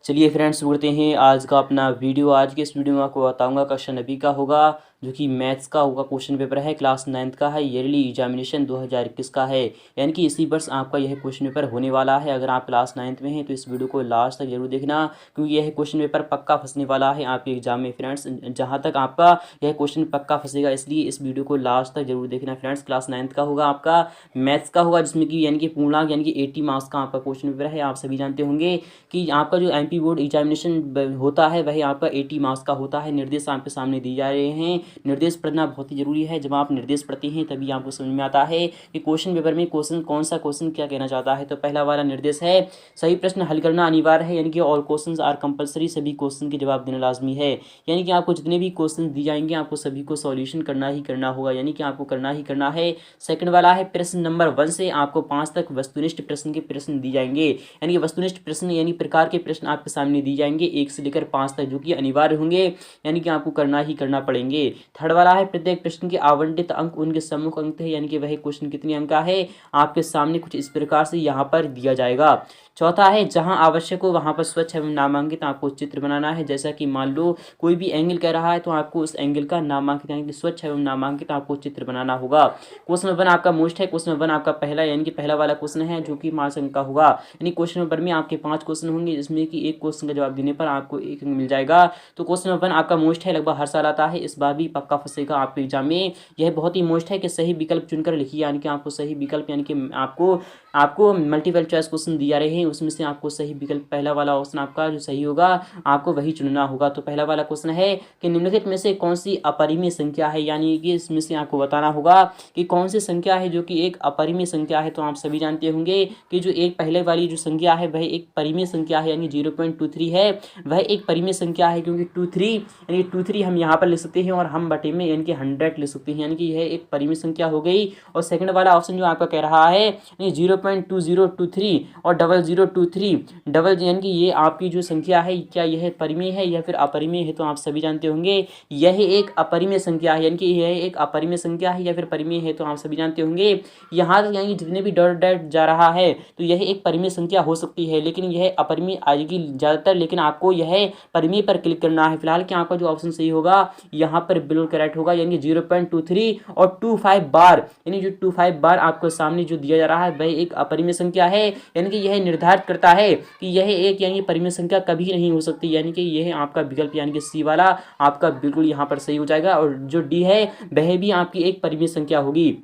चलिए फ्रेंड्स, शुरू करते हैं आज का अपना वीडियो। आज के इस वीडियो में आपको बताऊंगा कक्षा 9वीं का होगा, जो कि मैथ्स का होगा। क्वेश्चन पेपर है, क्लास 9th का है, ईयरली एग्जामिनेशन 2021 का है, यानी कि इसी वर्ष आपका यह क्वेश्चन पेपर होने वाला है। अगर आप क्लास 9th में हैं तो इस वीडियो को लास्ट तक जरूर देखना, क्योंकि यह क्वेश्चन पेपर पक्का फंसने वाला है आपके एग्जाम में फ्रेंड्स। जहाँ तक आपका यह क्वेश्चन पक्का फंसेगा, इसलिए इस वीडियो को लास्ट तक जरूर देखना फ्रेंड्स। क्लास 9th का होगा, आपका मैथ्स का होगा, जिसमें कि यानी कि पूर्णांक यानी कि 80 मार्क्स का आपका क्वेश्चन पेपर है। आप सभी जानते होंगे कि आपका जो एमपी बोर्ड एग्जामिनेशन होता है वही आपका 80 मार्क्स का होता है। निर्देश आपके सामने दिए जा रहे हैं। निर्देश पढ़ना बहुत ही जरूरी है। जब आप निर्देश पढ़ते हैं तभी आपको समझ में आता है कि क्वेश्चन पेपर में क्वेश्चन कौन सा क्वेश्चन क्या कहना चाहता है। तो पहला वाला निर्देश है, सही प्रश्न हल करना अनिवार्य है, यानी कि ऑल क्वेश्चंस आर कंपलसरी, सभी क्वेश्चन के जवाब देना लाजमी है। यानी कि आपको जितने भी क्वेश्चन दिए जाएंगे आपको सभी को सॉल्यूशन करना ही करना होगा, यानी कि आपको करना ही करना है। सेकंड वाला है, प्रश्न नंबर 1 से आपको 5 तक वस्तुनिष्ठ प्रश्न के प्रश्न दिए जाएंगे, यानी कि वस्तुनिष्ठ प्रश्न यानी प्रकार के प्रश्न आपके सामने दिए जाएंगे 1 से लेकर 5 तक, जो कि अनिवार्य होंगे, यानी कि आपको करना ही करना पड़ेंगे। थर्ड वाला है, प्रत्येक प्रश्न के आवंटित अंक उनके सम्मुख अंक है, यानी कि वह क्वेश्चन कितने अंक का है आपके सामने कुछ इस प्रकार से यहाँ पर दिया जाएगा। चौथा है, जहां आवश्यक हो वहां पर स्वच्छ एवं नामांकित आपको चित्र बनाना है। जैसा कि मान लो कोई भी एंगल कह रहा है तो आपको उस एंगल का नामांकित यानी कि स्वच्छ एवं नामांकित आपको चित्र बनाना होगा। क्वेश्चन नंबर 1 आपका मोस्ट है। क्वेश्चन नंबर 1 आपका पहला यानी कि पहला वाला क्वेश्चन है, जो कि 5 अंक का होगा। यानी क्वेश्चन नंबर में आपके 5 क्वेश्चन होंगे, जिसमें कि एक क्वेश्चन का जवाब देने पर आपको 1 अंक मिल जाएगा। तो क्वेश्चन नंबर 1 आपका मोस्ट है, लगभग हर साल आता है, इस बार भी पक्का फंसेगा आपके एग्जाम में। यह बहुत ही मोस्ट है कि सही विकल्प चुनकर लिखिए, यानी कि आपको सही विकल्प यानी कि आपको मल्टीपल चॉइस क्वेश्चन दिया रहे हैं, उसमें से आपको सही विकल्प पहला वाला ऑप्शन आपका जो सही होगा आपको वही चुनना होगा। तो पहला वाला क्वेश्चन है कि निम्नलिखित में से कौन सी अपरिमेय संख्या है, यानी कि इसमें से आपको बताना होगा कि कौन सी संख्या है जो कि एक अपरिमेय संख्या है। तो आप सभी जानते होंगे कि जो एक पहले वाली जो संख्या है वह एक परिमेय संख्या है, यानी 0.23 है, वह एक परिमेय संख्या है, क्योंकि 23 यानी 23 हम यहाँ पर लिख सकते हैं और हम बटे में यानी कि 100 लिख सकते हैं, यानी कि यह एक परिमेय संख्या हो गई। और सेकंड वाला ऑप्शन जो आपका कह रहा है 0.2023 और 0023 डबल, यानी कि ये आपकी जो संख्या है क्या यह परिमेय है या फिर अपरिमेय है। तो आप सभी जानते होंगे यह एक अपरिमेय संख्या है, यानी कि यह एक अपरिमेय संख्या है या फिर परिमेय है। तो आप सभी जानते होंगे यहाँ तक यानी जितने भी डॉट डॉट जा रहा है तो यह एक परिमेय संख्या हो सकती है, लेकिन यह अपरिमेय आएगी ज़्यादातर, लेकिन आपको यह परिमेय पर क्लिक करना है। फिलहाल कि आपका जो ऑप्शन सही होगा यहाँ पर बिल्कुल करेक्ट होगा, यानी 0.23 और 25 बार, यानी जो 25 बार आपको सामने जो दिया जा रहा है वह एक अपरिमेय संख्या है, यानी कि यह निर्धारित करता है कि यह एक यानी परिमेय संख्या कभी नहीं हो सकती, यानी कि यह आपका विकल्प यानी कि सी वाला आपका बिल्कुल यहाँ पर सही हो जाएगा। और जो डी है वह भी आपकी एक परिमेय संख्या होगी।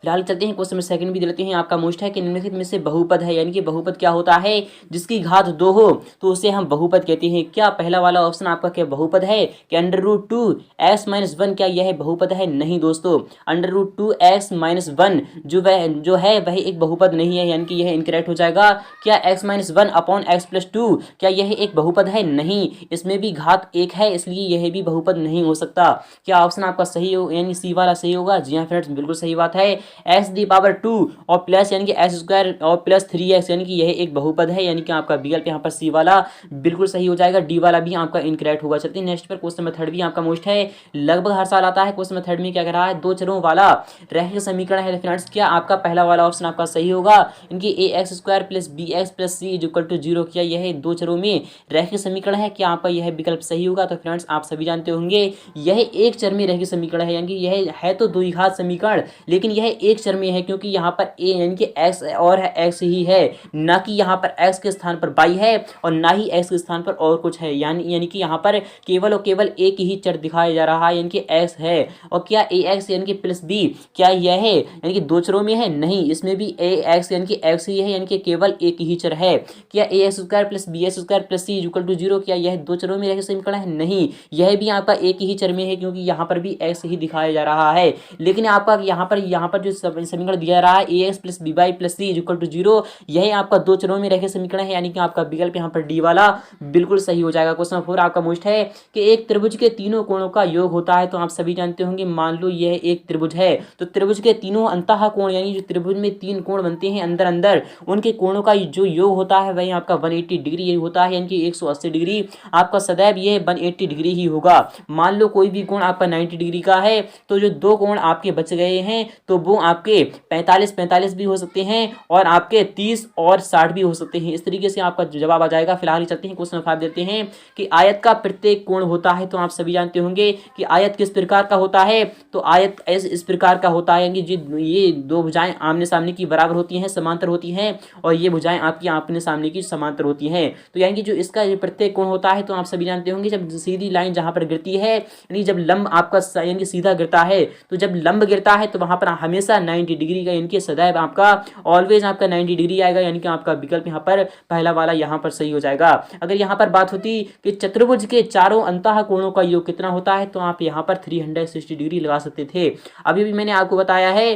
फिलहाल चलते हैं क्वेश्चन नंबर सेकंड भी देते हैं आपका मोस्ट है कि निम्नलिखित में से बहुपद है, यानी कि बहुपद क्या होता है, जिसकी घात 2 हो तो उसे हम बहुपद कहते हैं। क्या पहला वाला ऑप्शन आपका क्या बहुपद है कि √2x-1, क्या यह बहुपद है? नहीं दोस्तों, √2x-1 जो है वह एक बहुपद नहीं है, यानी कि यह इनकरेक्ट हो जाएगा। क्या x-1/x+2, क्या यह एक बहुपद है? नहीं, इसमें भी घात 1 है, इसलिए यह भी बहुपद नहीं हो सकता। क्या ऑप्शन आपका सही हो यानी सी वाला सही होगा? जी हाँ फ्रेंड्स, बिल्कुल सही बात है। x⁻2 और प्लस यानी कि x² और प्लस 3x, यानी कि यह एक बहुपद है, यानी कि आपका विकल्प यहाँ पर सी वाला बिल्कुल सही हो जाएगा। डी वाला भी आपका इनकरेक्ट होगा। चलते हैं नेक्स्ट पर। क्वेश्चन नंबर 3 भी आपका मोस्ट है, लगभग हर साल आता है। क्वेश्चन नंबर 3 में क्या कह रहा है, 2 चरों वाला रैखिक समीकरण है फ्रेंड्स। क्या आपका पहला वाला ऑप्शन आपका सही होगा, इनकी ax² + bx + c = 0, क्या यह 2 चरों में रैखिक समीकरण है? क्या आपका यह विकल्प सही होगा? तो फ्रेंड्स आप सभी जानते होंगे यह एक चर में रैखिक समीकरण है, यानी कि यह है तो द्विघात समीकरण, लेकिन यह एक चर में है, क्योंकि यहाँ पर a यानी कि x और x ही है, ना कि यहाँ पर x के स्थान पर y है और ना ही x के स्थान पर और कुछ है, यानी कि यहाँ पर केवल और केवल एक ही चर दिखाया जा रहा है, यानी कि x है। और क्या ax यानी कि प्लस b, क्या यह है यानी कि 2 चरों में है? नहीं, इसमें भी ax यानी कि x ही है, यानी कि केवल एक ही चर है। क्या ax² + bx² + c = 0, क्या यह 2 चरों में रैखिक समीकरण है? नहीं, यह भी आपका एक ही चर में है, क्योंकि यहाँ पर भी x ही दिखाया जा रहा है। लेकिन आपका यहाँ पर जो समीकरण दिया रहा है ax + by + c = 0, यह आपका 2 चरों में रैखिक समीकरण है, यानी कि आपका विकल्प यहाँ पर डी वाला बिल्कुल सही हो जाएगा। क्वेश्चन 4 आपका मोस्ट है कि एक त्रिभुज के तीनों कोणों का योग होता है। तो आप सभी जानते होंगे, मान लो यह एक त्रिभुज है, तो त्रिभुज के तीनों अंतः कोण, यानी जो त्रिभुज में 3 कोण बनते हैं अंदर अंदर, उनके कोणों का जो योग होता है वही आपका 180 डिग्री होता है, यानी कि 180 डिग्री आपका सदैव यह 180 डिग्री ही होगा। मान लो कोई भी कोण आपका 90 डिग्री का है, तो जो 2 कोण आपके बच गए हैं तो वो आपके 45 भी हो सकते हैं और आपके 30 और 60 भी हो सकते हैं। इस तरीके से आपका जवाब आ जाएगा। फिलहाल चलते हैं क्वेश्चन 5 देते हैं कि आयत का प्रत्येक कोण होता है। तो आप सभी जानते होंगे कि आयत किस प्रकार का होता है। तो आयत इस प्रकार का होता है कि ये दो भुजाएं आमने सामने की बराबर होती हैं, समांतर होती हैं, और ये भुजाएं आपकी आमने सामने की समांतर होती हैं। तो यानी कि जो इसका प्रत्येक कोण होता है, तो आप सभी जानते होंगे जब सीधी लाइन जहां पर गिरती है, यानी जब लंब आपका यानी सीधा गिरता है, तो जब लंब गिरता है तो वहां पर हमेशा 90 डिग्री का, यानी सदैव आपका ऑलवेज आपका 90 डिग्री आएगा। यानी कि आपका विकल्प यहाँ पर पहला वाला यहाँ पर सही हो जाएगा। अगर यहाँ पर बात होती कि चतुर्भुज के चारों अंतः कोणों का योग कितना होता है, तो आप यहाँ पर 360 डिग्री लगा सकते थे। अभी भी मैंने आपको बताया है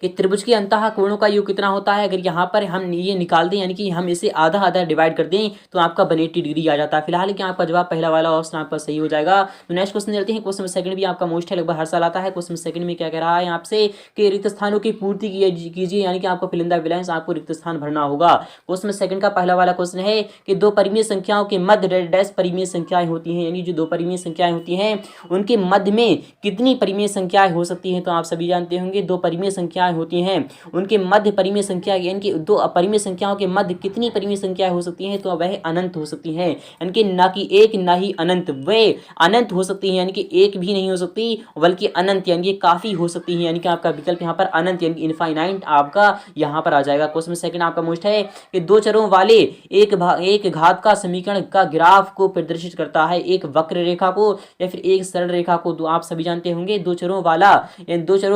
कि त्रिभुज के अंतः कोणों का योग कितना होता है। अगर यहाँ पर हम ये निकाल दें, यानी कि हम इसे आधा आधा डिवाइड कर दें, तो आपका 180 डिग्री आ जाता है। फिलहाल कि आपका जवाब पहला वाला ऑप्शन आपका सही हो जाएगा। तो नेक्स्ट क्वेश्चन लेते हैं। क्वेश्चन सेकंड भी आपका मोस्ट है, लगभग हर साल आता है। क्वेश्चन सेकंड में क्या कह रहा है आपसे कि रिक्त स्थानों की पूर्ति कीजिए, यानी कि आपको फिल इन द ब्लैंक्स, आपको रिक्त स्थान भरना होगा। क्वेश्चन सेकंड का पहला वाला क्वेश्चन है कि दो परिमेय संख्याओं के मध्य डैश परिमेय संख्याएं होती हैं, यानी जो दो परिमेय संख्याएं होती हैं उनके मध्य में कितनी परिमेय संख्याएं हो सकती हैं। तो आप सभी जानते होंगे दो परिमेय संख्याएं होती हैं, उनके मध्य परिमेय संख्या, यानी कि दो अपरिमेय संख्याओं के मध्य कितनी परिमेय संख्याएं हो सकती हैं। तो वह अनंत हो सकती हैं, यानी कि ना कि एक ना ही अनंत, वे अनंत हो सकती हैं, यानी कि एक भी नहीं हो सकती बल्कि अनंत, यानी कि काफी हो सकती है। यानी कि आपका विकल्प यहाँ पर अनंत यानी कि इनफाइनाइट आपका यहाँ पर आ जाएगा। क्वेश्चन सेकंड आपका मोस्ट है कि दो चरों वाले एक घात का समीकरण का ग्राफ को प्रदर्शित करता है, एक वक्र रेखा को या फिर एक सरल रेखा को। तो आप सभी जानते होंगे दो चरों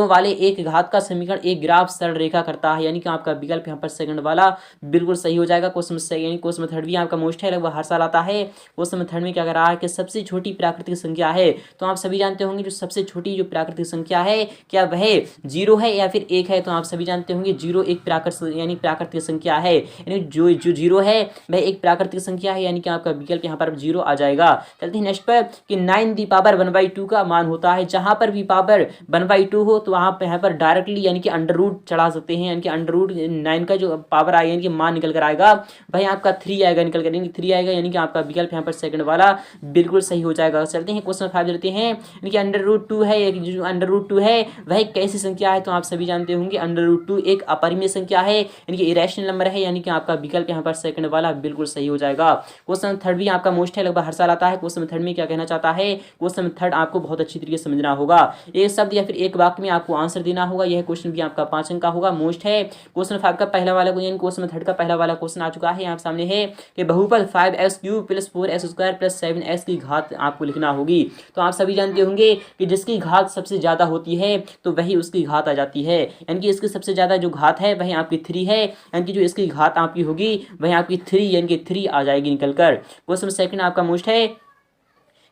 वाले एक घात का समीकरण एक ग्राफ सरल रेखा करता है, यानी कि आपका विकल्प यहाँ पर सेकंड वाला बिल्कुल सही हो जाएगा। क्वेश्चन थर्ड भी आपका मोस्ट है, लगभग हर साल आता है। क्वेश्चन थर्ड में क्या कर रहा है कि सबसे छोटी प्राकृतिक संख्या है। तो आप सभी जानते होंगे जो सबसे छोटी जो प्राकृतिक संख्या है, क्या वह 0 है या फिर 1 है। तो आप सभी जानते होंगे 0 एक प्राकृतिक संख्या है, यानी जो 0 है वह एक प्राकृतिक संख्या है, यानी कि आपका विकल्प यहाँ पर 0 आ जाएगा। चलते हैं नेक्स्ट पर कि 9 दी पावर 1/2 का मान होता है। जहां पर भी पावर 1/2 हो तो वहां पर यहाँ पर डायरेक्टली यानी कि अंडर रूट चढ़ा सकते हैं, यानी कि अंडर रूट 9 का जो पावर आएगा यानी कि मान निकल कर आएगा भाई आपका 3 आएगा निकल कर, यानी 3 आएगा, यानी कि आपका विकल्प यहाँ पर सेकंड वाला बिल्कुल सही हो जाएगा। चलते हैं क्वेश्चन 5 लेते हैं, यानी कि अंडर रूट 2 है, जो अंडर रूट 2 है वह कैसी संख्या है। तो आप सभी जानते होंगे अंडर रूट 2 एक अपरिमेय संख्या है, यानी कि इरेशनल नंबर है, यानी कि आपका विकल्प यहाँ पर सेकंड वाला बिल्कुल सही हो जाएगा। क्वेश्चन थर्ड भी आपका मोस्ट है, लगभग हर साल आता है। क्वेश्चन थर्ड में क्या कहना चाहता है, क्वेश्चन थर्ड आपको बहुत अच्छी तरीके से समझना होगा, एक शब्द या फिर एक वाक्य में आपको आंसर देना होगा। यह क्वेश्चन भी आपका 5 अंक का होगा, मोस्ट है। क्वेश्चन 5 का पहला वाला क्वेश्चन थर्ड का पहला वाला क्वेश्चन आ चुका है आप सामने है कि बहुपद 5x³ + 4x² + 7x की घात आपको लिखना होगी। तो आप सभी जानते होंगे कि जिसकी घात सबसे ज्यादा होती है तो वही उसकी घात आ जाती है, यानी कि इसकी सबसे ज्यादा जो घात है वही आपकी 3 है, यानी कि जो इसकी घात आपकी होगी वही आपकी 3 यानी कि 3 आ जाएगी निकलकर। क्वेश्चन सेकंड आपका मोस्ट है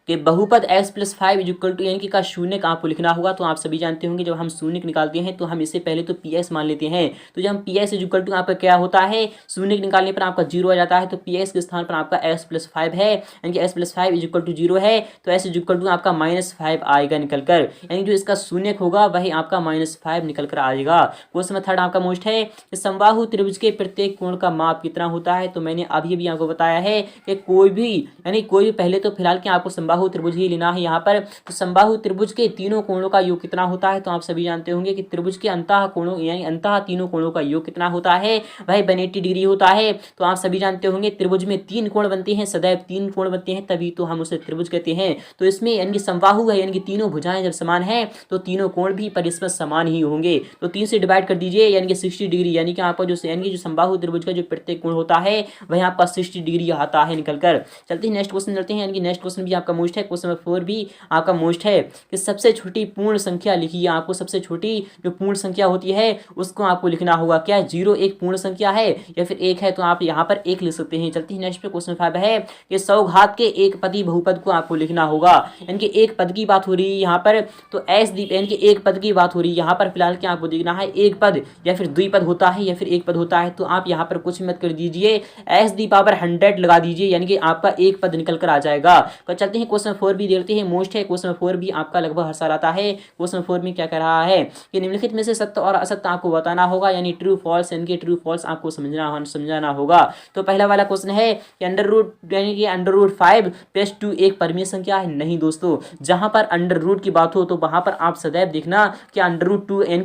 कि बहुपद x + 5 = यानी कि का शून्य का आपको लिखना होगा। तो आप सभी जानते होंगे जब हम शून्य निकालते हैं तो हम इससे पहले तो px मान लेते हैं। तो जब हम px = आपका क्या होता है, शून्य निकालने पर आपका 0 आ जाता है, तो px के स्थान पर आपका x + 5 है, यानी कि x + 5 = 0 है, तो s = आपका -5 आएगा निकलकर, यानी जो इसका शून्य होगा वही आपका -5 निकल कर आएगा। क्वेश्चन थर्ड आपका मोस्ट है कि समबाहु त्रिभुज के प्रत्येक कोण का माप कितना होता है। तो मैंने अभी आपको बताया है कि कोई भी पहले तो फिलहाल क्या आपको समबाहु त्रिभुज ही लेना है यहाँ पर। तो समबाहु त्रिभुज के तीनों कोणों का योग कितना होता है। तो आप सभी जानते होंगे कि त्रिभुज के अंतः कोणों यानी अंतः तीनों कोणों का योग कितना होता है, वह 180 डिग्री होता है। तो आप सभी जानते होंगे त्रिभुज में 3 कोण बनते हैं, सदैव 3 कोण बनते हैं, तभी तो हम उसे त्रिभुज कहते हैं। तो इसमें यानी कि समबाहु है, यानी कि तीनों भुजाएं जब समान है तो तीनों कोण भी परस्पर समान ही होंगे। तो 3 से डिवाइड कर दीजिए, यानी कि 60 डिग्री, यानी कि आपका जो समबाहु त्रिभुज का जो प्रत्येक कोण होता है वह आपका 60 डिग्री आता है निकलकर। चलते हैं नेक्स्ट क्वेश्चन चलते हैं, यानी कि नेक्स्ट क्वेश्चन भी आपका मोस्ट है। क्वेश्चन नंबर 4 भी आपका मोस्ट है कि सबसे छोटी पूर्ण संख्या लिखिए। आपको सबसे छोटी जो पूर्ण संख्या होती है उसको आपको लिखना होगा। क्या 0 एक पूर्ण संख्या है या फिर 1 है, तो आप यहाँ पर 1 लिख सकते हैं। चलते हैं नेक्स्ट पे क्वेश्चन 5 है कि 100 घात के एक पदी बहुपद को आपको लिखना होगा, यानी कि एक पद की बात हो रही है यहाँ पर। तो यानी कि एक पद की बात हो रही है यहाँ पर। फिलहाल क्या आपको देखना है, एक पद या फिर द्विपद होता है या फिर एक पद होता है। तो आप यहाँ पर कुछ मत कर दीजिए, s⁻100 लगा दीजिए, यानी कि आपका एक पद निकल कर आ जाएगा। तो चलते हैं क्वेश्चन 4 भी देखते हैं, मोस्ट है क्वेश्चन 4 भी आपका लगभग हर साल आता है। क्वेश्चन 4 में क्या कह रहा है कि निम्नलिखित में से सत्य और असत्य आपको बताना होगा, यानी ट्रू फॉल्स, यानी कि ट्रू फॉल्स आपको समझाना होगा। तो पहला वाला क्वेश्चन है कि अंडर रूट यानी कि अंडर रूट 5 + 2 एक परिमेय संख्या है। नहीं दोस्तों, जहां पर अंडर रूट की बात हो तो वहां पर आप सदैव देखना कि अंडर रूट 2 यानी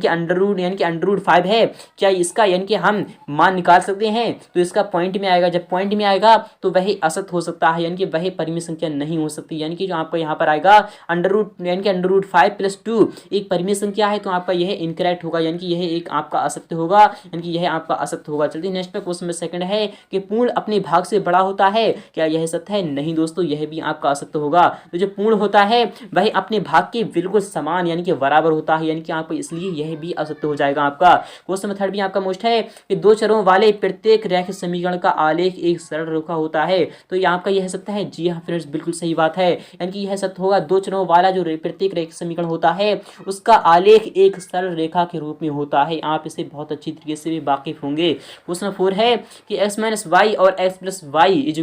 कि अंडर रूट 5 है, क्या इसका यानी कि हम मान निकाल सकते हैं, तो इसका पॉइंट में आएगा। जब पॉइंट में आएगा तो वह असत हो सकता है, यानी कि वह परिमेय संख्या नहीं हो सकती। यानी कि जो आपको यहाँ पर आएगा अंडर रूट 5 + 2 एक परिमेय संख्या है, तो आपका यह इनकरेक्ट होगा, यानी कि यह एक आपका असत्य होगा, यानी कि यह आपका असत्य होगा। चलिए नेक्स्ट पे क्वेश्चन में सेकंड है कि पूर्ण अपने भाग से बड़ा होता है, क्या यह सत्य है? नहीं दोस्तों, यह भी आपका असत्य होगा। तो जो पूर्ण होता है वह अपने भाग के बिल्कुल समान यानी कि बराबर होता है, यानी कि आपको इसलिए यह भी असत्य हो जाएगा आपका। क्वेश्चन में थर्ड भी आपका मोस्ट है कि दो चरों वाले प्रत्येक रैखिक समीकरण का आलेख एक सरल रेखा होता है, तो ये आपका यह सत्य है। जी हाँ फ्रेंड्स, बिल्कुल सही बात है, यानी कि यह सत्य होगा। दो चरों वाला जो प्रत्येक रैखिक समीकरण होता है उसका आलेख एक सरल रेखा के रूप में होता है। आप इसे बहुत अच्छी तरीके से भी वाकिफ होंगे। क्वेश्चन 4 है कि x - y और x + y =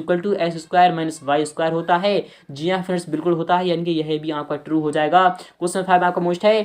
x² - y² होता है। जी हाँ फ्रेंड्स, बिल्कुल होता है, यानी कि यह भी आपका ट्रू हो जाएगा। क्वेश्चन 5 आपका मोस्ट है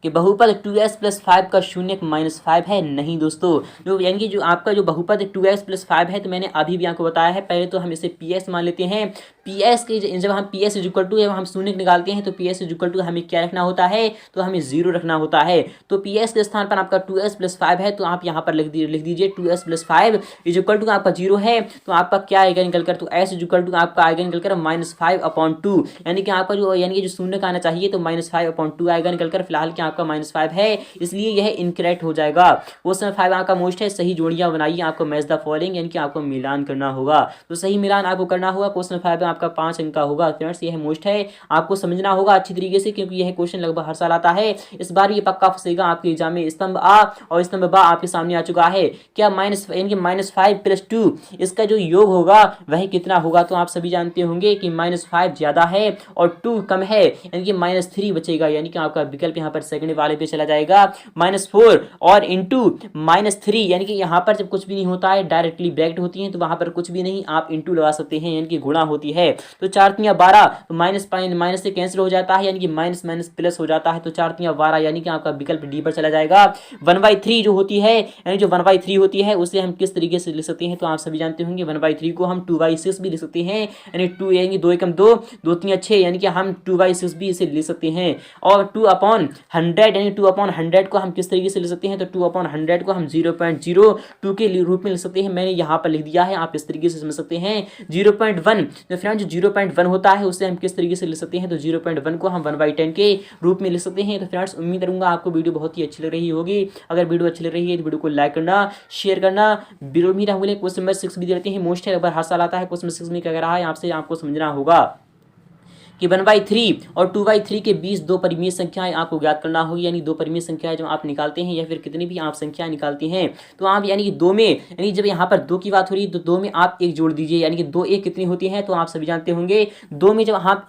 कि बहुपद 2s + 5 का शून्यक -5 है। नहीं दोस्तों, जो यानी कि जो आपका जो बहुपद 2s + 5 है, तो मैंने अभी भी आपको बताया है। पहले तो हम इसे ps मान लेते हैं। ps के जब हम ps जब हम शून्यक निकालते हैं तो ps हमें क्या रखना होता है, तो हमें 0 रखना होता है। तो ps के स्थान पर आपका 2s + 5 है, तो आप यहाँ पर लिख दीजिए 2s + 5 = आपका 0 है, तो आपका क्या आएगा निकल कर, तो s = आपका आएगा निकल कर -5/2, यानी कि आपका जो शून्यक आना चाहिए तो -5/2 आएगा निकल कर। फिलहाल क्या आपका -5 है, इसलिए यह इनकरेक्ट हो जाएगा। क्वेश्चन 5 आपका मोस्ट है सही जोड़ियां बनाइए, आपको मैच द फॉलोइंग, यानी कि आपको मिलान करना होगा। तो सही मिलान आपको करना होगा। क्वेश्चन 5 में आपका 5 अंक का होगा। फ्रेंड्स यह मोस्ट है, आपको समझना होगा अच्छी तरीके से, क्योंकि यह क्वेश्चन लगभग हर साल आता है। इस बार ये पक्का फंसेगा आपके एग्जाम में। स्तंभ आ और स्तंभ बा आपके सामने आ चुका है। क्या -5 + 2 इसका जो योग होगा वह कितना होगा, तो आप सभी जानते होंगे कि -5 ज्यादा है और 2 कम है, यानी कि -3 बचेगा, यानी कि आपका विकल्प यहाँ पर सेकंड वाले पे चला जाएगा। -4 और इंटू -3, यानी कि यहाँ पर जब कुछ भी नहीं होता है, डायरेक्टली ब्रैकेट होती है, तो वहां पर कुछ भी नहीं, आप इंटू लगा सकते हैं, यानी कि गुणा होती है। तो 4 × 12, तो माइनस से कैंसिल हो जाता है, यानी कि माइनस प्लस हो जाता है, तो 4 × 12, यानी कि आपका विकल्प डी पर चला जाएगा। 1/3 जो होती है, यानी जो 1/3 होती है उसे हम किस तरीके से लिख सकते हैं, तो आप सभी जानते होंगे 1/3 को हम 2/6 भी लिख सकते हैं, यानी 2 यानी 2 × 2 2 3 6, यानी कि हम 2/6 भी इसे लिख सकते हैं। और 2/100 यानी 2/100 को हम किस तरीके से लिख सकते हैं, तो 2/100 को हम 0.02 के रूप में लिख सकते हैं। मैंने यहाँ पर लिख दिया है, आप इस तरीके से समझ सकते हैं। 0.1, तो फ्रेंड्स 0.1 होता है, उससे हम किस तरीके से लिख सकते हैं, तो 0.1 को हम 1/10 के रूप में लिख सकते हैं। तो फ्रेंड्स उम्मीद करूंगा आपको वीडियो बहुत ही अच्छी लग रही होगी। अगर वीडियो अच्छी लग रही है तो वीडियो को लाइक करना, शेयर करना। वीडियो में रहूंगे। क्वेश्चन नंबर 6 भी देते हैं, मोस्ट है, हर साल आता है। क्वेश्चन नंबर 6 में क्या कह रहा है आपसे, आपको समझना होगा कि 1/3 और 2/3 के बीच दो परिमेय संख्याएं आपको ज्ञात करना होगी, यानी दो परिमेय संख्याएं जब आप निकालते हैं या फिर कितनी भी आप संख्या निकालते हैं, तो आप यानी कि दो में, यानी जब यहाँ पर दो की बात हो रही है तो दो में आप एक जोड़ दीजिए, यानी कि 2 1 कितनी होती है, तो आप सभी जानते होंगे 2 में जब आप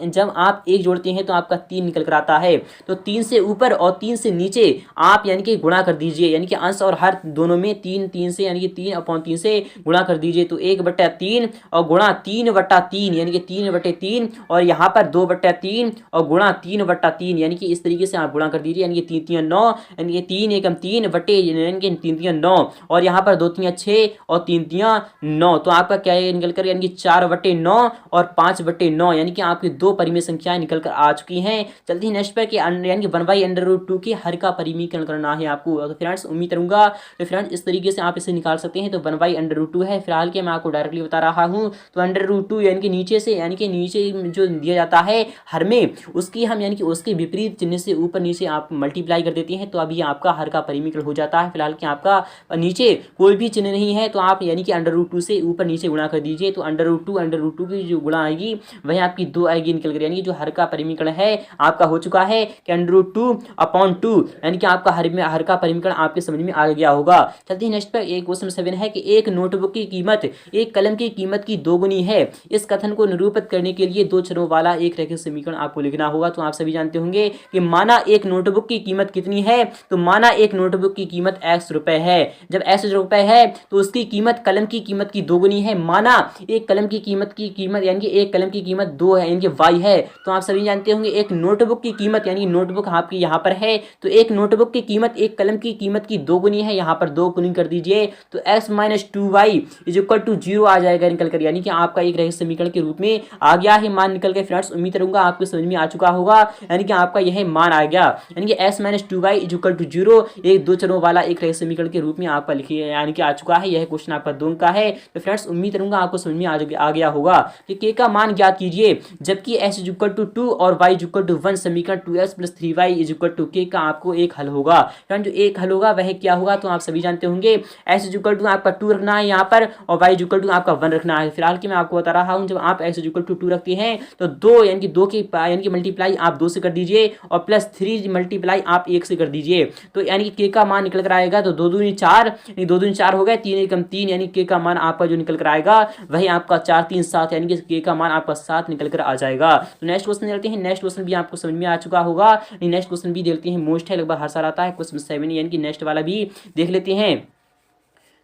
एक जोड़ते हैं तो आपका 3 निकल कर आता है। तो 3 से ऊपर और 3 से नीचे आप यानी कि गुणा कर दीजिए, यानी कि अंश और हर दोनों में 3 से यानी कि 3/3 से गुणा कर दीजिए, तो 1/3 और गुणा 3/3, यानी कि 3/3 और यहाँ पर 2/3 और गुणा 3/3, यानी कि इस तरीके से आप गुणा कर दीजिए, यानी कि 3 3 9, यानी कि 3 एकम 3 बटे, यानी कि 3 3 9 और यहाँ पर 2 3 6 और 3 3 9, तो आपका क्या है निकल कर, यानी कि 4/9 और 5/9, यानी कि आपकी दो परिमेय संख्याएं निकल कर आ चुकी हैं। चलते हैं नेक्स्ट पर कि यानी कि 1/√2 के हर का परिमीकरण करना है आपको। तो फ्रेंड्स उम्मीद करूंगा तो फ्रेंड्स इस तरीके से आप इसे निकाल सकते हैं। तो 1/√2 है, फिलहाल के मैं आपको डायरेक्टली बता रहा हूँ। तो √2 यानी कि नीचे से, यानी कि नीचे जो दिया जाता है हर में, उसकी हम यानी कि उसके विपरीत चिन्ह से ऊपर नीचे आप मल्टीप्लाई कर देते हैं, तो अभी आपका हर का परिमीकरण हो जाता है। फिलहाल कि आपका नीचे कोई भी चिन्ह नहीं है, तो आप यानी कि √2 से ऊपर नीचे गुणा कर दीजिए, तो √2 की जो गुणा आएगी वह आपकी 2 आएगी निकल कर, यानी कि जो हर का परिमीकरण है आपका हो चुका है कि √2/2, यानी कि आपका हर का परिमीकरण आपके समझ में आ गया होगा। चलते हैं नेक्स्ट पर। एक क्वेश्चन 7 है कि एक नोटबुक की कीमत एक कलम की कीमत की दोगुनी है। इस कथन को निरूपित करने के लिए दो चरों वाला एक एक रैखिक समीकरण आपको लिखना होगा। तो आप सभी जानते होंगे कि माना एक नोटबुक की कीमत कितनी है, तो माना एक नोटबुक की कीमत x रुपए है। जब x रुपए है तो उसकी कीमत कलम की कीमत की दोगुनी है। माना एक कलम की कीमत यानी कि एक कलम की कीमत 2 है यानी कि y है। तो आप सभी जानते होंगे एक नोटबुक की कीमत यानी नोटबुक आपकी यहाँ पर है, तो एक नोटबुक की कीमत एक कलम की कीमत की दोगुनी है, यहाँ पर 2 गुनी कर दीजिए तो x - 2y = 0 आ जाएगा निकल कर, यानी कि आपका एक रैखिक समीकरण के रूप में आ गया है मान निकल के। फ्रेंड्स उम्मीद करूंगा आपको समझ में आ चुका होगा, यानी कि आपका यह मान आ गया, यानी कि x - 2y = 0 एक दो चरों वाला एक रैखिक समीकरण के रूप में आपका लिखिए यानी कि आ चुका है। यह क्वेश्चन आपका 2 का है। तो फ्रेंड्स उम्मीद करूंगा आपको समझ में आ गया होगा कि k का मान ज्ञात कीजिए जबकि x = 2 और y = 1 समीकरण 2x + 3y = k का आपको एक हल होगा। फ्रेंड जो एक हल होगा वह क्या होगा, तो आप सभी जानते होंगे x = आपका 2 रखना है यहाँ पर और y = आपका 1 रखना है। फिलहाल की मैं आपको बता रहा हूँ, जब आप x = 2 रखते हैं तो 2 यानी कि 2 की यानी कि मल्टीप्लाई आप 2 से कर दीजिए और +3 मल्टीप्लाई आप 1 से कर दीजिए, तो यानी कि k का मान निकल कर आएगा तो 2 दूनी 4 यानी 2 दूनी 4 हो गए, 3 एकम 3 यानी k का मान आपका जो निकल कर आएगा वही आपका 4 3 7 यानी कि k का मान आपका 7 निकल कर आ जाएगा। तो नेक्स्ट क्वेश्चन देखते हैं। नेक्स्ट क्वेश्चन भी आपको समझ में आ चुका होगा। नेक्स्ट क्वेश्चन भी देखते हैं, मोस्ट है लगभग हर साल आता है, क्वेश्चन 7 यानी कि नेक्स्ट वाला भी देख लेते हैं।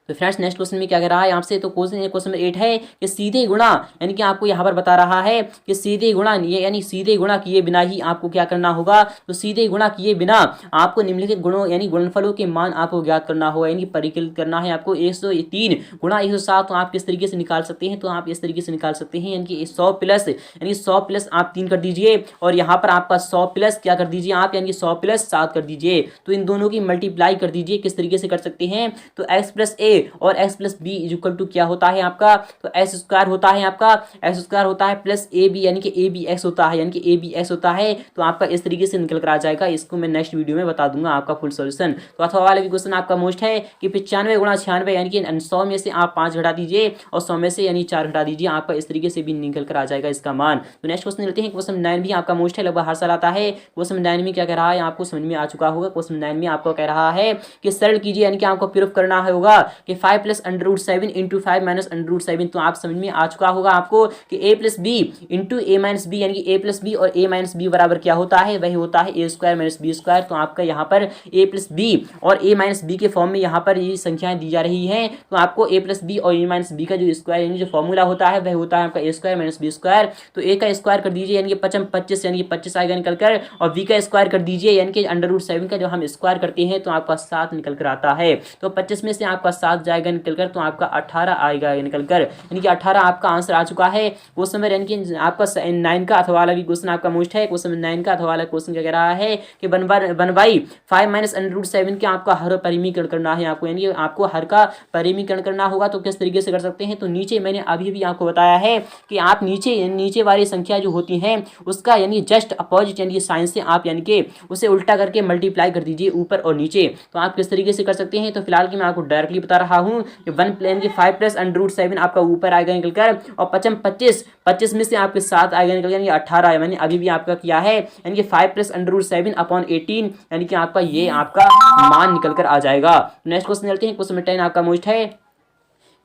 तो फ्रेंड्स नेक्स्ट क्वेश्चन में क्या कह रहा है आपसे, तो क्वेश्चन नंबर 8 है कि सीधे गुणा, यानी कि आपको यहाँ पर बता रहा है कि सीधे गुणा यानी सीधे गुणा किए बिना ही आपको क्या करना होगा, तो सीधे गुणा किए बिना आपको निम्नलिखित गुणों यानी गुणनफलों के मान आपको ज्ञात करना होगा, यानी परिकलित करना है आपको। 103 गुणा 107 तो आप किस तरीके से निकाल सकते हैं, तो आप इस तरीके से निकाल सकते हैं, यानी कि 100 प्लस आप 3 कर दीजिए और यहाँ पर आपका 100 प्लस क्या कर दीजिए आप, यानी कि 100 + 7 कर दीजिए, तो इन दोनों की मल्टीप्लाई कर दीजिए। किस तरीके से कर सकते हैं, तो x + a और x + b = क्या होता है आपका, तो s² होता है आपका, s² होता है प्लस ab यानी कि abx होता है, यानी कि abx होता है। तो आपका इस तरीके से निकल कर आ जाएगा। इसको मैं नेक्स्ट वीडियो में बता दूंगा आपका फुल सॉल्यूशन। तो अथवा वाला भी क्वेश्चन आपका मोस्ट है कि 95 × 96 यानी कि 100 में से आप 5 घटा दीजिए और 100 में से यानी 4 घटा दीजिए, आपका इस तरीके से भी निकल कर आ जाएगा इसका मान। तो नेक्स्ट क्वेश्चन लेते हैं। क्वेश्चन 9 भी आपका मोस्ट है, लगभग हर साल आता है। क्वेश्चन 9 में क्या कह रहा है आपको समझ में आ चुका होगा। क्वेश्चन 9 में आपको कह रहा है कि सरल कीजिए, यानी कि आपको प्रूफ करना होगा कि 5 + √7 × 5 - √7। तो आप समझ में आ चुका होगा आपको कि a + b × a - b यानी कि a + b और a - b बराबर क्या होता है, वही होता है a² - b²। तो आपका यहाँ पर a + b और a - b के फॉर्म में यहाँ पर ये संख्याएं दी जा रही हैं, तो आपको a + b और a - b का जो स्क्वायर यानी जो फॉर्मूला होता है वह होता है आपका a² - b²। तो a का स्क्वायर कर दीजिए यानी कि 25 यानी कि 25 आएगा निकल कर, और b का स्क्वायर कर दीजिए यानी कि √7 का जो हम स्क्वायर करते हैं तो आपका 7 निकल कर आता है। तो 25 में से आपका 7 जाएगा निकल कर, तो आपका 18 आएगा निकल कर, यानी कि 18 आपका आंसर आ चुका है। क्वेश्चन नंबर यानी कि आपका 9 का अथवा वाला भी क्वेश्चन आपका मोस्ट है। क्वेश्चन 9 का अथवा वाला क्वेश्चन क्या कह रहा है कि 1/5 - √7 के आपका हर परिमीकरण करना है आपको, यानी कि आपको हर का परिमीकरण करना होगा। तो किस तरीके से कर सकते हैं, तो नीचे मैंने अभी भी आपको बताया है कि आप नीचे वाली संख्या जो होती है उसका यानी जस्ट अपोजिट यानी कि साइन से आप यानी कि उसे उल्टा करके मल्टीप्लाई कर दीजिए ऊपर और नीचे। तो आप किस तरीके से कर सकते हैं, तो फिलहाल की मैं आपको डायरेक्टली बता रहा हूँ कि 5 + √7 आपका ऊपर आएगा निकल कर, और 25 में से आपके 7 आएगा निकल कर, यानी 18 है। मैंने अभी भी आपका किया है, यानी कि 5 + √7 / 18 यानी कि आपका ये आपका मान निकल कर आ जाएगा। नेक्स्ट क्वेश्चन चलते हैं। क्वेश्चन 10 आपका मोस्ट है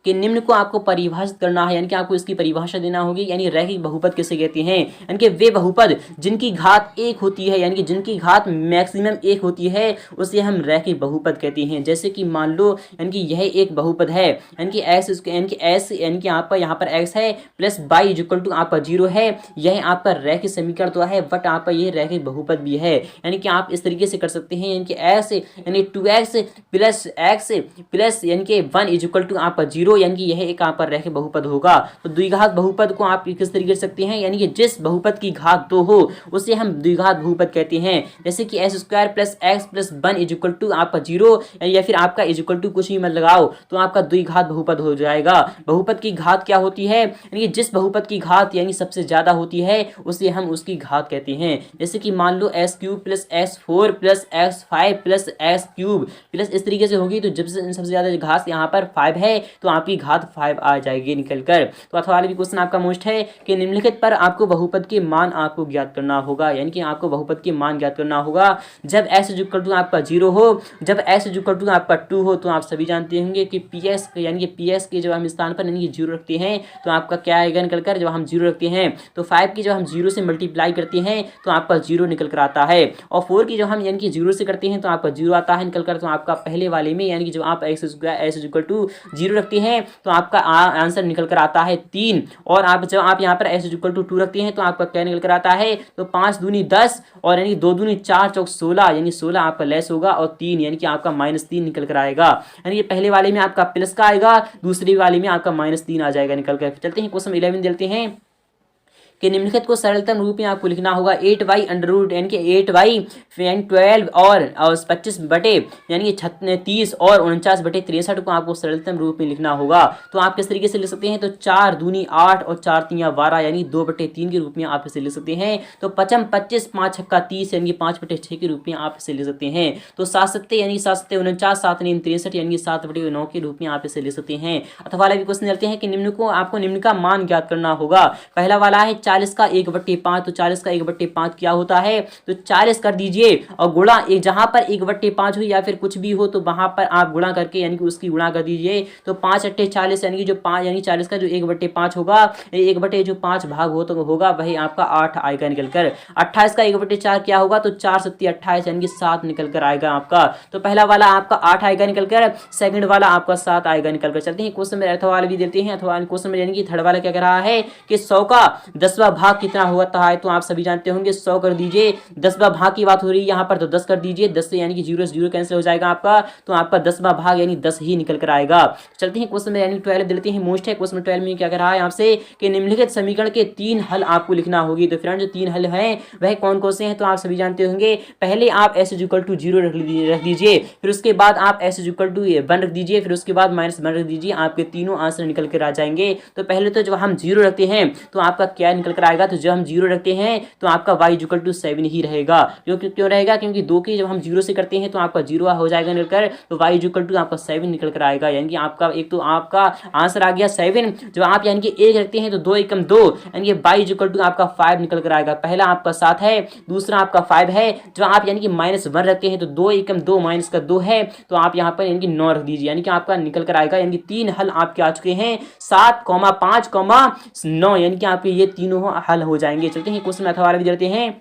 कि निम्न को आपको परिभाषित करना है, यानी कि आपको इसकी परिभाषा देना होगी, यानी रैखिक बहुपद किसे कहते हैं, यानी कि वे बहुपद जिनकी घात 1 होती है, यानी कि जिनकी घात मैक्सिमम 1 होती है उसे हम रैखिक बहुपद कहते हैं। जैसे कि मान लो यानी कि यह एक बहुपद है, यानी कि s यानी कि आपका यहाँ पर x है प्लस y = आपका 0 है, यह आपका रैखिक समीकरण तो है बट आपका यह रैखिक बहुपद भी है। यानी कि आप इस तरीके से कर सकते हैं, यानी कि s यानी 2x + x प्लस यानी कि 1 = आपका 0, यानी कि यह एक आपका रैखिक बहुपद होगा। तो द्विघात बहुपद को आप किस तरीके से सकते हैं, यानी कि जिस बहुपद की घात 2 हो उसे हम द्विघात बहुपद कहते हैं। जैसे कि s² + x + 1 = आपका 0, या फिर आपका = कुछ ही मत लगाओ तो आपका द्विघात बहुपद हो जाएगा। बहुपद की घात क्या होती है, यानी कि जिस बहुपद की घात यानी सबसे ज्यादा होती है उसे हम उसकी घात कहते हैं। जैसे कि मान लो s³ + s4 + s5 + s³ plus इस तरीके से होगी, तो जब सबसे ज्यादा घात यहाँ पर 5 है तो आपकी घात 5 आ जाएगी निकल कर। तो अथवा वाला भी क्वेश्चन आपका मोस्ट है कि निम्नलिखित पर आपको बहुपद के मान आपको ज्ञात करना होगा, यानी कि आपको बहुपद के मान ज्ञात करना होगा जब s इक्वल टू आपका 0 हो, जब s इक्वल टू आपका 2 हो। तो आप सभी जानते होंगे कि ps यानी कि ps के जब हम स्थान पर यानी कि 0 रखते हैं तो आपका क्या आएगा निकल कर, जब हम 0 रखते हैं तो 5 की जब हम 0 से मल्टीप्लाई करते हैं तो आपका 0 निकल कर आता है, और 4 की जब हम यानी कि 0 से करते हैं तो आपका 0 आता है निकल कर। तो आपका पहले वाले में यानी कि जब आप s इक्वल टू 0 रखते हैं तो आपका आंसर निकल कर आता है 3, और आप जब आप यहाँ पर s इक्वल टू 2 रखते हैं तो आपका क्या निकल कर आता है, तो 5 दूनी 10 और यानी 2 दूनी 4 चौक 16, यानी 16 आपका लेस होगा और 3 यानी कि आपका -3 निकल कर आएगा। यानी कि पहले वाले में आपका प्लस का आएगा, दूसरे वाले में आपका -3 आ जाएगा निकल कर। चलते हैं क्वेश्चन 11 देते हैं कि निम्नलिखित को सरलतम रूप में आपको लिखना होगा 8y अंडर रूट यानी कि 8y 12 और 25 बटे यानी कि 30 और 49 बटे 63 को आपको सरलतम रूप में लिखना होगा। तो आप किस तरीके से लिख सकते हैं, तो 4 दूनी 8 और 4 तिया 12 यानी 2/3 के रूप में आप इसे लिख सकते हैं। तो 55 25 5 छक्का 30 यानी 5/6 के रूप में आप इसे लिख सकते हैं। तो 7 सत्ते यानी 7 सत्ते 49 7 9 63 यानी 7/9 के रूप में आप इसे लिख सकते हैं। अथवा वाला भी क्वेश्चन लेते हैं कि निम्न को आपको निम्न का मान ज्ञात करना होगा। पहला वाला है 40 का 1/5, तो 40 का 1/5 क्या होता है, तो 40 कर दीजिए और गुणा जहां पर 1/5 हो या फिर कुछ भी हो तो वहां पर आप गुणा करके यानी कि उसकी गुणा कर दीजिए। तो 5 × 40 यानी कि जो 5 यानी 40 का जो 1/5 होगा, 1/5 भाग हो तो होगा वही आपका 8 आएगा निकल कर। 28 का 1/4 क्या होगा, तो 4 सत्ती 28 यानी कि 7 निकल कर आएगा आपका। तो पहला वाला आपका 8 आएगा निकल कर, सेकंड वाला आपका 7 आएगा निकल कर। चलते हैं क्वेश्चन में अथवा वाला भी देते हैं। अथवा क्वेश्चन में यानी कि थर्ड वाला क्या कह रहा है कि 100 का 10वां भाग कितना होता है, तो आप सभी जानते होंगे 100 कर दीजिए। 10वां भाग की बात हो रही है यहाँ पर, तो 10 कर दीजिए। 10 से यानी कि 0 से 0 कैंसिल हो जाएगा आपका, तो आपका 10वां भाग यानी 10 ही निकल कर आएगा। चलते हैं क्वेश्चन में यानी 12 देते हैं, मोस्ट है क्वेश्चन 12 में क्या कह रहा है आपसे कि निम्नलिखित समीकरण के 3 हल आपको लिखना होगी। तो फ्रेंड्स जो 3 हल हैं वह कौन कौन से हैं, तो आप सभी जानते होंगे। पहले आप s = 0 रख दीजिए, फिर उसके बाद आप s = 1 रख दीजिए, फिर उसके बाद -1 रख दीजिए। आपके तीनों आंसर निकल कर आ जाएंगे। तो पहले तो जब हम 0 रखते हैं तो आपका क्या निकल कर आएगा, तो जब हम 0 रखते हैं तो आपका y = 7 ही रहेगा। क्यों रहेगा, क्योंकि 2 की जब हम 0 से करते हैं तो आपका 0 हो जाएगा निकलकर, तो y = आपका 7 निकल कर आएगा। यानी कि आपका एक तो आपका आंसर आ गया 7। जब आप यानी कि 1 रखते हैं तो 2 × 2 यानी कि y = आपका 5 निकल कर आएगा। पहला आपका 7 है, दूसरा आपका 5 है। जब आप यानी कि -1 रखते हैं तो 2 × 2 -2 है, तो आप यहाँ पर यानी कि 9 रख दीजिए, यानी कि आपका निकल कर आएगा। यानी कि 3 हल आपके आ चुके हैं, 7, 5, 9, यानी कि आपके ये तीनों हल हो जाएंगे। चलते हैं क्वेश्चन अथवा वाला भी देते हैं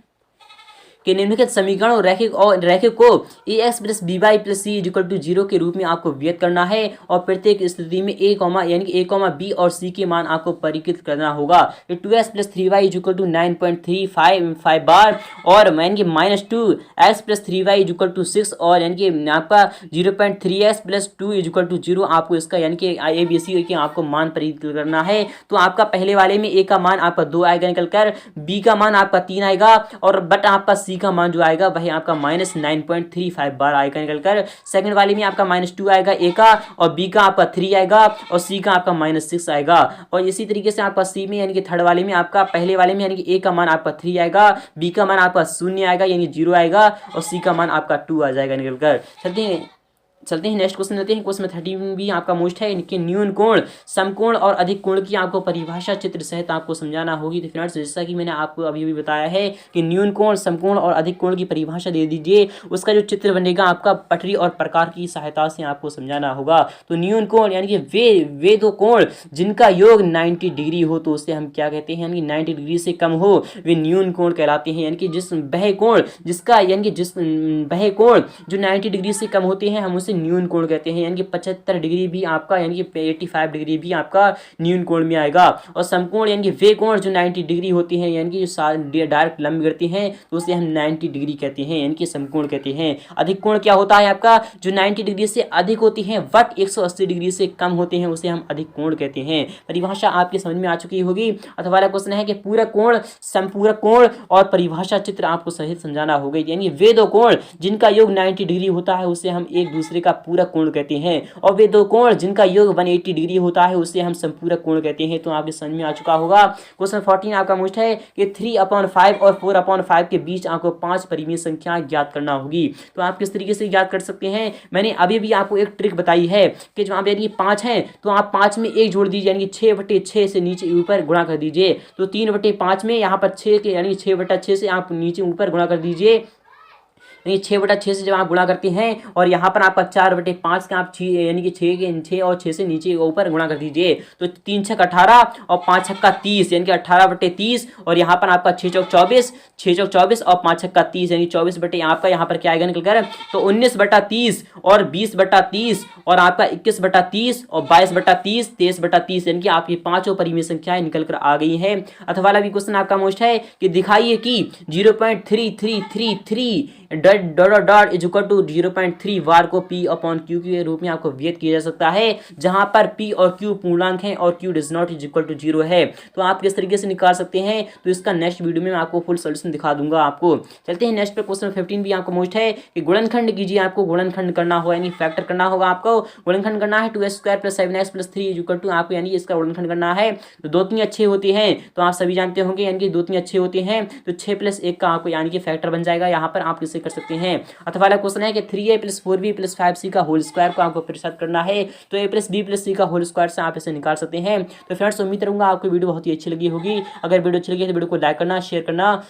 कि निम्नलिखित समीकरण और रैखिक को ax + by + c = 0 के रूप में आपको व्यक्त करना है, और प्रत्येक स्थिति में यानी कि a, b और c के मान आपको परिवर्तित करना होगा। 2s + 3y = 9.35 बार, और यानी कि -2s + 3y = 6, और यानी कि आपका 0.3s + 2 = 0 आपको इसका यानी कि a b c के आपको मान परिवर्तित करना है। तो आपका पहले वाले में a का मान आपका 2 आएगा निकल कर, b का मान आपका 3 आएगा, और बट आपका c का मान जो आएगा वही आपका -9.35 बार आएगा निकलकर। सेकंड वाले में आपका -2 आएगा a का, और b का आपका 3 आएगा, और c का आपका -6 आएगा। और इसी तरीके से आपका c में यानी कि थर्ड वाले में आपका पहले वाले में यानी कि a का मान आपका 3 आएगा, b का मान आपका 0 आएगा यानी 0 आएगा, और c का मान आपका 2 आ जाएगा निकलकर। चलते हैं नेक्स्ट क्वेश्चन लेते हैं। क्वेश्चन 13 भी आपका मोस्ट है, इनके न्यून कोण, समकोण और अधिक कोण की आपको परिभाषा चित्र सहित आपको समझाना होगी। तो फ्रेंड्स जैसा कि मैंने आपको अभी बताया है कि न्यून कोण, समकोण और अधिक कोण की परिभाषा दे दीजिए, उसका जो चित्र बनेगा आपका पटरी और प्रकार की सहायता से आपको समझाना होगा। तो न्यून कोण यानी कि वे दो कोण जिनका योग 90 डिग्री हो, तो उसे हम क्या कहते हैं, यानी कि 90 डिग्री से कम हो वे न्यून कोण कहलाते हैं। यानी कि जिस वह कोण जो 90 डिग्री से कम होते हैं हम उसे न्यून कोण कहते हैं। यानी कि 75 डिग्री भी आपका यानी कि 85 डिग्री भी आपका न्यून कोण में आएगा। और समकोण यानी कि वे कोण जो 90 डिग्री होते हैं, यानी कि जो डायरेक्ट लंब करते हैं, तो उसे हम 90 डिग्री कहते हैं, यानी कि समकोण कहते हैं। अधिक कोण क्या होता है आपका, जो 90 डिग्री से अधिक होती है बट 180 डिग्री से कम होते हैं, उसे हम अधिक कोण कहते हैं। परिभाषा आपके समझ में आ चुकी होगी। अथवा वाला क्वेश्चन है कि पूरक कोण, समपूरक कोण और परिभाषा चित्र आपको सहित समझाना होगा। यानी वे दो कोण जिनका योग 90 डिग्री होता है उसे हम एक दूसरे का पूरक कोण कहते हैं। और वे दो कोण जिनका योग 180 डिग्री होता है उसे हम संपूरक कोण कहते हैं। तो आपके समझ में आ चुका होगा। क्वेश्चन 14 आपका मोस्ट है कि 3/5 और 4/5 के बीच आपको 5 परिमेय संख्या ज्ञात करना होगी। तो आप किस तरीके से ज्ञात कर सकते हैं, मैंने अभी भी आपको एक ट्रिक बताई है कि जहाँ पे यानी 5 है तो आप 5 में 1 जोड़ दीजिए, यानी 6/6 से नीचे ऊपर गुणा कर दीजिए। तो 3/5 में यहाँ पर 6 के यानी 6/6 से आप नीचे ऊपर गुणा कर दीजिए, यानी 6/6 से जब आप गुणा करते हैं और यहाँ पर आपका 4/5 का आप यानी कि 6 और 6 से नीचे ऊपर गुणा कर दीजिए। तो 3 छक 18 और 5 छक्का 30 यानी कि 18/30 और यहाँ पर आपका 6 चौक 24 और 5 छक्का 30 यानी 24 आपका यहाँ पर क्या आएगा निकल कर, तो 19/30 और 20/30 और आपका 21/30 और 22/30 23/30 यानी कि आपकी पांचों परिमेय संख्याएं निकल कर आ गई हैं। अथवा वाला भी क्वेश्चन आपका मोस्ट है कि दिखाइए कि 0.3333 डॉट इज इक्वल टू 0.3 वार को P/Q के रूप में आपको व्यक्त किया जा सकता है, जहां पर P और Q पूर्णांक है और Q does not is equal to 0 है। तो आप किस तरीके से निकाल सकते हैं, तो इसका नेक्स्ट वीडियो में मैं आपको फुल सोल्यूशन दिखा दूंगा आपको। चलते हैं नेक्स्ट पे। क्वेश्चन 15 भी आपको मोस्ट है कि गुणनखंड कीजिए। आपको गुणनखंड करना होगा यानी फैक्टर करना होगा। आपको गुणनखंड करना है 2x² + 7x + 3 is equal to आपको यानी इसका गुणनखंड करना है। तो 2 3 अच्छे होते हैं, तो आप सभी जानते होंगे यानी कि 2 3 अच्छे होते हैं, तो 6 + 1 का आपको यानी कि फैक्टर बन जाएगा। यहाँ पर आप इसे कर सकते हैं। अथवा वाला क्वेश्चन है कि 3a + 4b + 5c का होल स्क्वायर को आपको प्रतिशत करना है। तो a + b + c का होल स्क्वायर से आप इसे निकाल सकते हैं। तो फ्रेंड्स उम्मीद करूंगा आपको वीडियो बहुत ही अच्छी लगी होगी। अगर वीडियो अच्छी लगी तो वीडियो को लाइक करना, शेयर करना।